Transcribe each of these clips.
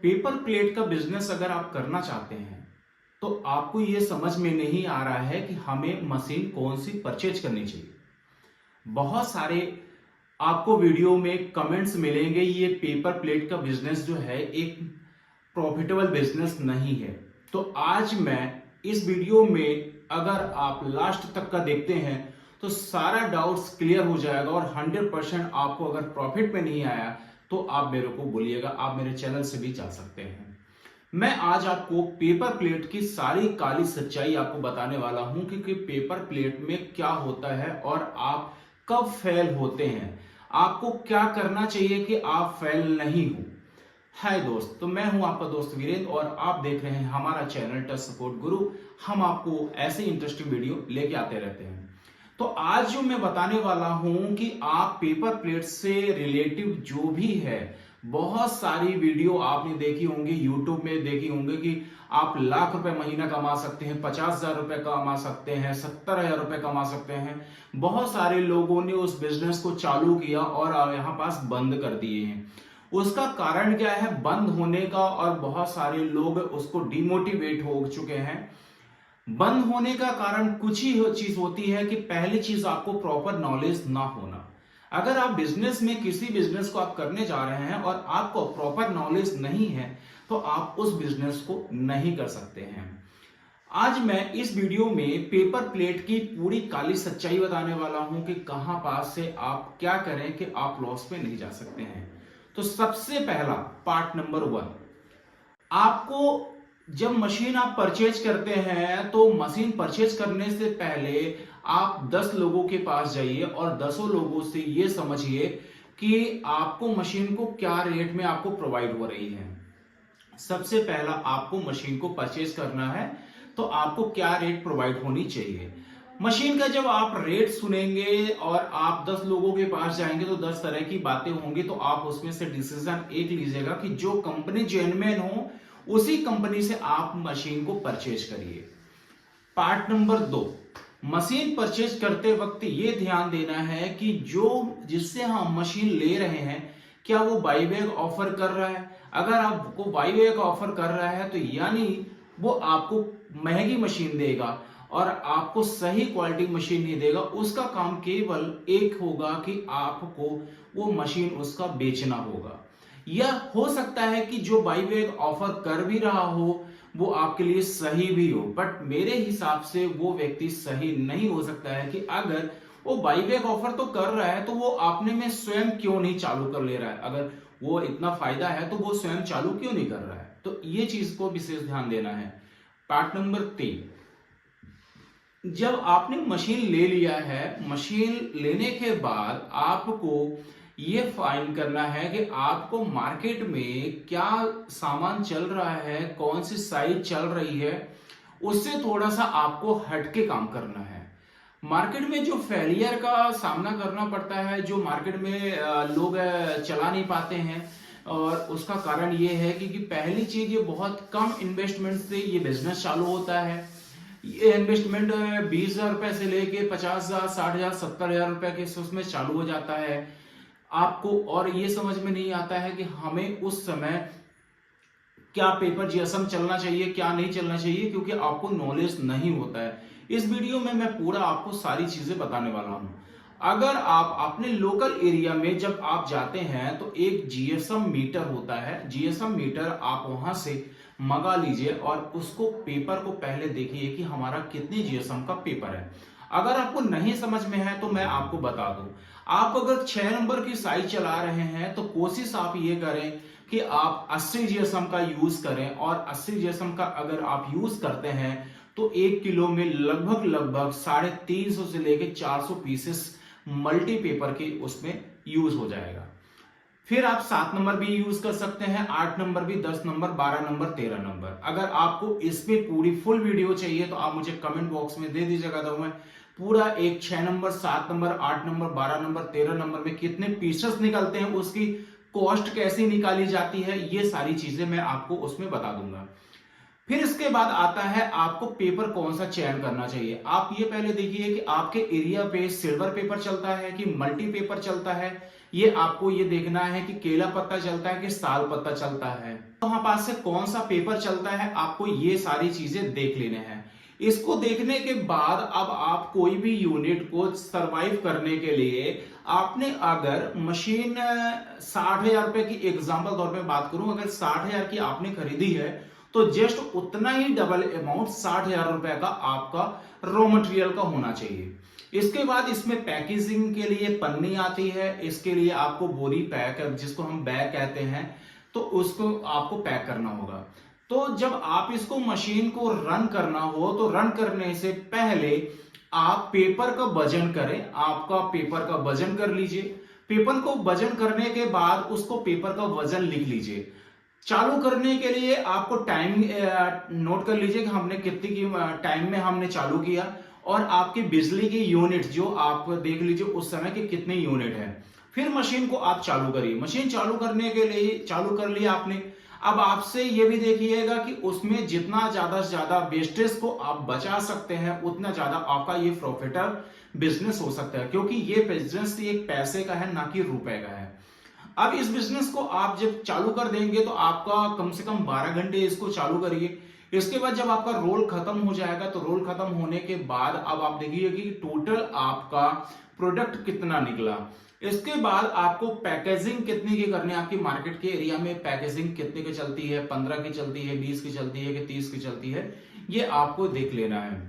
Paper plate का business अगर आप करना चाहते हैं तो आपको ये समझ में नहीं आ रहा है कि हमें मशीन कौन सी परचेज करनी चाहिए। बहुत सारे आपको वीडियो में कमेंट्स मिलेंगे, ये पेपर प्लेट का बिजनेस जो है एक प्रॉफिटेबल बिजनेस नहीं है। तो आज मैं इस वीडियो में अगर आप लास्ट तक का देखते हैं तो सारा डाउट्स क्लियर हो जाएगा और 100% आपको अगर प्रॉफिट में नहीं आया तो आप मेरे को बोलिएगा, आप मेरे चैनल से भी जा सकते हैं। मैं आज आपको पेपर प्लेट की सारी काली सच्चाई आपको बताने वाला हूं कि पेपर प्लेट में क्या होता है और आप कब फेल होते हैं, आपको क्या करना चाहिए कि आप फेल नहीं हो। हाय दोस्त, तो मैं हूं आपका दोस्त वीरेंद्र और आप देख रहे हैं हमारा चैनल टच सपोर्ट गुरु। हम आपको ऐसे इंटरेस्टिंग वीडियो लेके आते रहते हैं। तो आज जो मैं बताने वाला हूं कि आप पेपर प्लेट से रिलेटिव जो भी है, बहुत सारी वीडियो आपने देखी होंगी, यूट्यूब में देखी होंगी कि आप लाख रुपए महीना कमा सकते हैं, 50,000 रुपए कमा सकते हैं, 70,000 रुपए कमा सकते हैं। बहुत सारे लोगों ने उस बिजनेस को चालू किया और यहाँ पास बंद कर दिए हैं। उसका कारण क्या है बंद होने का, और बहुत सारे लोग उसको डिमोटिवेट हो चुके हैं। बंद होने का कारण कुछ ही चीज होती है कि पहली चीज आपको प्रॉपर नॉलेज ना होना। अगर आप बिजनेस में किसी बिजनेस को आप करने जा रहे हैं और आपको प्रॉपर नॉलेज नहीं है तो आप उस बिजनेस को नहीं कर सकते हैं। आज मैं इस वीडियो में पेपर प्लेट की पूरी काली सच्चाई बताने वाला हूं कि कहां पास से आप क्या करें कि आप लॉस पे नहीं जा सकते हैं। तो सबसे पहला पार्ट नंबर 1, आपको जब मशीन आप परचेज करते हैं तो मशीन परचेज करने से पहले आप 10 लोगों के पास जाइए और 10 लोगों से ये समझिए कि आपको मशीन को क्या रेट में आपको प्रोवाइड हो रही है। सबसे पहला आपको मशीन को परचेज करना है तो आपको क्या रेट प्रोवाइड होनी चाहिए। मशीन का जब आप रेट सुनेंगे और आप 10 लोगों के पास जाएंगे तो 10 तरह की बातें होंगी, तो आप उसमें से डिसीजन एक लीजिएगा कि जो कंपनी जेन्युइन हो उसी कंपनी से आप मशीन को परचेज करिए। पार्ट नंबर 2, मशीन परचेज करते वक्त ये ध्यान देना है कि जो जिससे हम मशीन ले रहे हैं क्या वो बाई बैक ऑफर कर रहा है। अगर आपको बाई बैक ऑफर कर रहा है तो यानी वो आपको महंगी मशीन देगा और आपको सही क्वालिटी मशीन नहीं देगा। उसका काम केवल एक होगा कि आपको वो मशीन उसका बेचना होगा। यह हो सकता है कि जो बाई बैक ऑफर कर भी रहा हो वो आपके लिए सही भी हो, बट मेरे हिसाब से वो व्यक्ति सही नहीं हो सकता है कि अगर वो बाई बैक ऑफर तो कर रहा है तो वो अपने में स्वयं क्यों नहीं चालू कर ले रहा है। अगर वो इतना फायदा है तो वो स्वयं चालू क्यों नहीं कर रहा है। तो ये चीज को विशेष ध्यान देना है। पार्ट नंबर 3, जब आपने मशीन ले लिया है, मशीन लेने के बाद आपको ये फाइंड करना है कि आपको मार्केट में क्या सामान चल रहा है, कौन सी साइज चल रही है, उससे थोड़ा सा आपको हटके काम करना है। मार्केट में जो फेलियर का सामना करना पड़ता है, जो मार्केट में लोग चला नहीं पाते हैं, और उसका कारण ये है कि पहली चीज ये बहुत कम इन्वेस्टमेंट से ये बिजनेस चालू होता है। ये इन्वेस्टमेंट 20,000 रुपए से लेके 50,000, 60,000, 70,000 रुपए के उसमें चालू हो जाता है आपको, और ये समझ में नहीं आता है कि हमें उस समय क्या पेपर जीएसएम चलना चाहिए क्या नहीं चलना चाहिए, क्योंकि आपको नॉलेज नहीं होता है। इस वीडियो में मैं पूरा आपको सारी चीजें बताने वाला हूं। अगर आप अपने लोकल एरिया में जब आप जाते हैं तो एक जीएसएम मीटर होता है, जीएसएम मीटर आप वहां से मंगा लीजिए और उसको पेपर को पहले देखिए कि हमारा कितने जीएसएम का पेपर है। अगर आपको नहीं समझ में है तो मैं आपको बता दूं, आप अगर 6 नंबर की साइज चला रहे हैं तो कोशिश आप ये करें कि आप 80 जीएसएम का यूज करें, और 80 जीएसएम का अगर आप यूज करते हैं तो 1 किलो में लगभग 350 से लेके 400 पीसेस मल्टी पेपर के उसमें यूज हो जाएगा। फिर आप 7 नंबर भी यूज कर सकते हैं, 8 नंबर भी, 10 नंबर, 12 नंबर, 13 नंबर। अगर आपको इसमें पूरी फुल वीडियो चाहिए तो आप मुझे कमेंट बॉक्स में दे दीजिएगा, तो मैं पूरा एक 6 number, 7 number, 8 number, 12 number, 13 number में कितने पीसेस निकलते हैं, उसकी कॉस्ट कैसी निकाली जाती है, ये सारी चीजें मैं आपको उसमें बता दूंगा। फिर इसके बाद आता है आपको पेपर कौन सा चयन करना चाहिए। आप ये पहले देखिए कि आपके एरिया पे सिल्वर पेपर चलता है कि मल्टी पेपर चलता है ये आपको ये देखना है कि केला पत्ता चलता है कि साल पत्ता चलता है, तो वहां पास से कौन सा पेपर चलता है, आपको ये सारी चीजें देख लेने हैं। इसको देखने के बाद अब आप कोई भी यूनिट को सरवाइव करने के लिए आपने अगर मशीन 60,000 रुपए की एग्जांपल तौर पे बात करूं, अगर 60,000 की आपने खरीदी है तो जस्ट उतना ही डबल अमाउंट 60,000 रुपए का आपका रॉ मटेरियल का होना चाहिए। इसके बाद इसमें पैकेजिंग के लिए पन्नी आती है, इसके लिए आपको बोरी पैक जिसको हम बैग कहते हैं, तो उसको आपको पैक करना होगा। तो जब आप इसको मशीन को रन करना हो तो रन करने से पहले आप पेपर का वजन करें, आपका पेपर का वजन कर लीजिए। पेपर को वजन करने के बाद उसको पेपर का वजन लिख लीजिए। चालू करने के लिए आपको टाइम नोट कर लीजिए कि हमने कितनी की टाइम में हमने चालू किया, और आपकी बिजली की यूनिट जो आप देख लीजिए उस समय के कितने यूनिट है। फिर मशीन को आप चालू करिए। मशीन चालू करने के लिए चालू कर लिया आपने। अब आपसे ये भी देखिएगा कि उसमें जितना ज्यादा से ज्यादा वेस्टेज को आप बचा सकते हैं उतना ज्यादा आपका ये प्रॉफिटेबल बिजनेस हो सकता है, क्योंकि ये बिजनेस एक पैसे का है ना कि रुपए का है। अब इस बिजनेस को आप जब चालू कर देंगे तो आपका कम से कम 12 घंटे इसको चालू करिए। इसके बाद जब आपका रोल खत्म हो जाएगा तो रोल खत्म होने के बाद अब आप देखिए कि टोटल आपका प्रोडक्ट कितना निकला। इसके बाद आपको पैकेजिंग कितने की करनी है, आपकी मार्केट के एरिया में पैकेजिंग कितने की चलती है, 15 की चलती है, 20 की चलती है कि 30 की चलती है, ये आपको देख लेना है।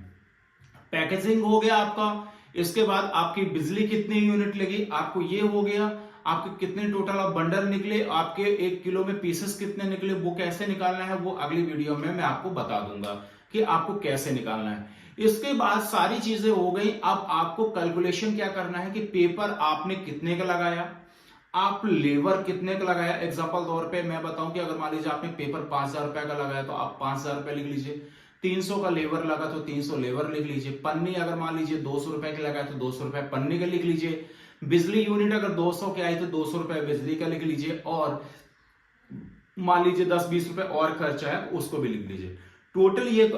पैकेजिंग हो गया आपका। इसके बाद आपकी बिजली कितनी यूनिट लगी, आपको ये हो गया। आपके कितने टोटल आप बंडल निकले, आपके 1 किलो में पीसेस कितने निकले, वो कैसे निकालना है वो अगली वीडियो में मैं आपको बता दूंगा कि आपको कैसे निकालना है। इसके बाद सारी चीजें हो गई। अब आपको कैलकुलेशन क्या करना है कि पेपर आपने कितने का लगाया, आप लेबर कितने का लगाया। एग्जांपल तौर पे मैं बताऊं कि अगर मान लीजिए आपने पेपर 5,000 रुपए का लगाया तो आप 5,000 रुपए लिख लीजिए। 300 का लेबर लगा तो 300 लेबर लिख लीजिए। पन्नी अगर मान लीजिए 200 रुपए की लगाया तो 200 रुपए पन्नी का लिख लीजिए। बिजली यूनिट अगर 200 के आई तो 200 रुपए बिजली का लिख लीजिए, और मान लीजिए 10-20 रुपए और खर्चा है उसको भी लिख लीजिए। टोटल ये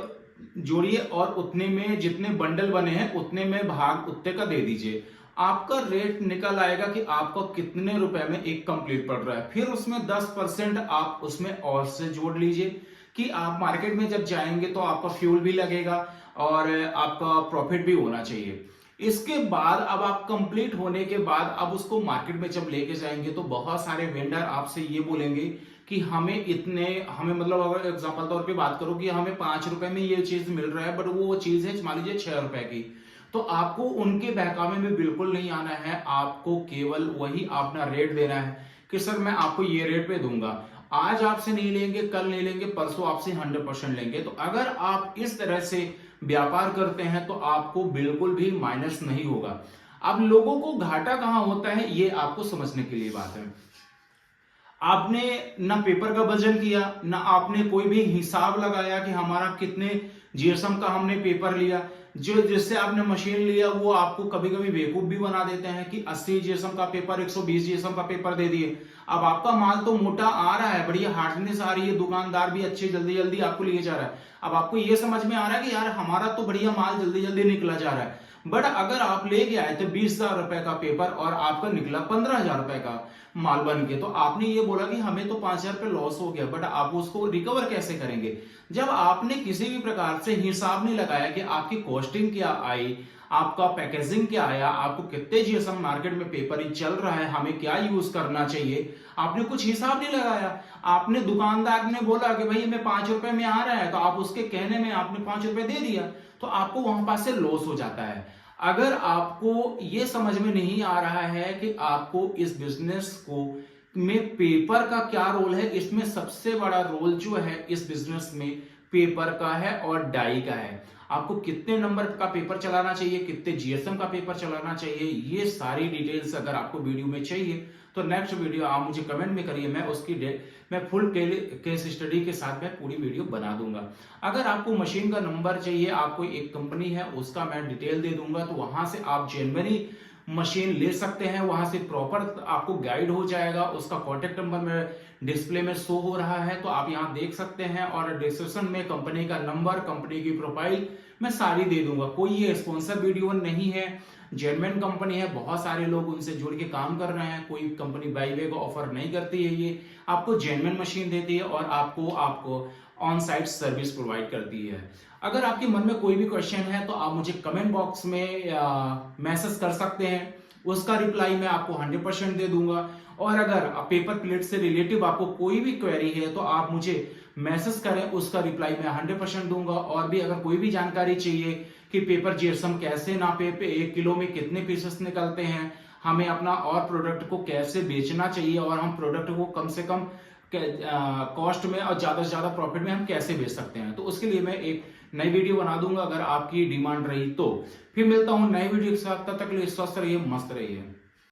जोड़िए और उतने में जितने बंडल बने हैं उतने में भाग उतने का दे दीजिए। आपका रेट निकल आएगा कि आपको कितने रुपए में एक कंप्लीट पड़ रहा है। फिर उसमें 10% आप उसमें और से जोड़ लीजिए कि आप मार्केट में जब जाएंगे तो आपका फ्यूल भी लगेगा और आपका प्रॉफिट भी होना चाहिए। इसके बाद अब आप कंप्लीट होने के बाद अब उसको मार्केट में जब लेके जाएंगे तो बहुत सारे वेंडर आपसे ये बोलेंगे कि हमें मतलब अगर एग्जांपल तौर पे बात करो कि हमें 5 रुपए में ये चीज मिल रहा है, बट वो चीज है मान लीजिए 6 रुपए की, तो आपको उनके बहकावे में बिल्कुल नहीं आना है। आपको केवल वही अपना रेट देना है कि सर मैं आपको ये रेट पे दूंगा। आज आपसे नहीं लेंगे, कल नहीं लेंगे, परसों आपसे 100% लेंगे। तो अगर आप इस तरह से व्यापार करते हैं तो आपको बिल्कुल भी माइनस नहीं होगा। अब लोगों को घाटा कहां होता है ये आपको समझने के लिए बात है। आपने ना पेपर का वजन किया, ना आपने कोई भी हिसाब लगाया कि हमारा कितने जीएसएम का हमने पेपर लिया। जो जिससे आपने मशीन लिया वो आपको कभी कभी बेवकूफ भी बना देते हैं कि 80 जीएसएम का पेपर 120 जीएसएम का पेपर दे दिए। अब आपका माल तो मोटा आ रहा है, बढ़िया हार्डनेस आ रही है, दुकानदार भी अच्छे जल्दी जल्दी आपको लिए जा रहा है। अब आपको ये समझ में आ रहा है कि यार हमारा तो बढ़िया माल जल्दी जल्दी निकला जा रहा है, बट अगर आप लेके आए थे 20,000 रुपए का पेपर और आपका निकला 15,000 रुपए का माल बन के, तो आपने ये बोला कि हमें तो 5,000 रुपए लॉस हो गया, बट आप उसको रिकवर कैसे करेंगे जब आपने किसी भी प्रकार से हिसाब नहीं लगाया कि आपकी कॉस्टिंग क्या आई, आपका पैकेजिंग क्या आया, आपको कितने जीएसएम मार्केट में पेपर चल रहा है, हमें क्या यूज करना चाहिए। आपने कुछ हिसाब नहीं लगाया। आपने दुकानदार ने बोला कि भाई हमें 5 रुपए में आ रहा है, तो आप उसके कहने में आपने 5 रुपए दे दिया, तो आपको वहां पास से लॉस हो जाता है। अगर आपको ये समझ में नहीं आ रहा है कि आपको इस बिजनेस को में पेपर का क्या रोल है, इसमें सबसे बड़ा रोल जो है इस बिजनेस में पेपर का है और डाई का है। आपको कितने नंबर का पेपर चलाना चाहिए, कितने जीएसएम का पेपर चलाना चाहिए, ये सारी डिटेल्स अगर आपको वीडियो में चाहिए तो नेक्स्ट वीडियो आप मुझे कमेंट में करिए, मैं फुल केस स्टडी के साथ मैं पूरी वीडियो बना दूंगा। अगर आपको मशीन का नंबर चाहिए, आपको एक कंपनी है उसका मैं डिटेल दे दूंगा, तो वहां से आप जनवरी मशीन ले सकते हैं। वहां से प्रॉपर आपको गाइड हो जाएगा। उसका कॉन्टेक्ट नंबर में डिस्प्ले में शो हो रहा है, तो आप यहां देख सकते हैं। और डिस्क्रिप्शन में कंपनी का नंबर, कंपनी की प्रोफाइल मैं सारी दे दूंगा। कोई ये स्पॉन्सर वीडियो नहीं है, जेन्युइन कंपनी है। बहुत सारे लोग उनसे जुड़ के काम कर रहे हैं। कोई कंपनी बाईवे का ऑफर नहीं करती है। ये आपको जेन्युइन मशीन देती है और आपको ऑन साइट सर्विस प्रोवाइड करती है। अगर आपके मन में कोई भी क्वेश्चन है तो आप मुझे कमेंट बॉक्स में मैसेज कर सकते हैं। उसका रिप्लाई मैं आपको 100% दे दूंगा। और अगर पेपर प्लेट से रिलेटिव आपको कोई भी क्वेरी है तो आप मुझे मैसेज करें, उसका रिप्लाई मैं 100% दूंगा। और भी अगर कोई भी जानकारी चाहिए कि पेपर जीएसएम कैसे नापे, 1 किलो में कितने पीसेस निकलते हैं, हमें अपना और प्रोडक्ट को कैसे बेचना चाहिए, और हम प्रोडक्ट को कम से कम कॉस्ट में और ज्यादा से ज्यादा प्रॉफिट में हम कैसे बेच सकते हैं, तो उसके लिए मैं एक नई वीडियो बना दूंगा अगर आपकी डिमांड रही तो। फिर मिलता हूं नई वीडियो के साथ, तब तक के लिए स्वस्थ रहिए, मस्त रहिए।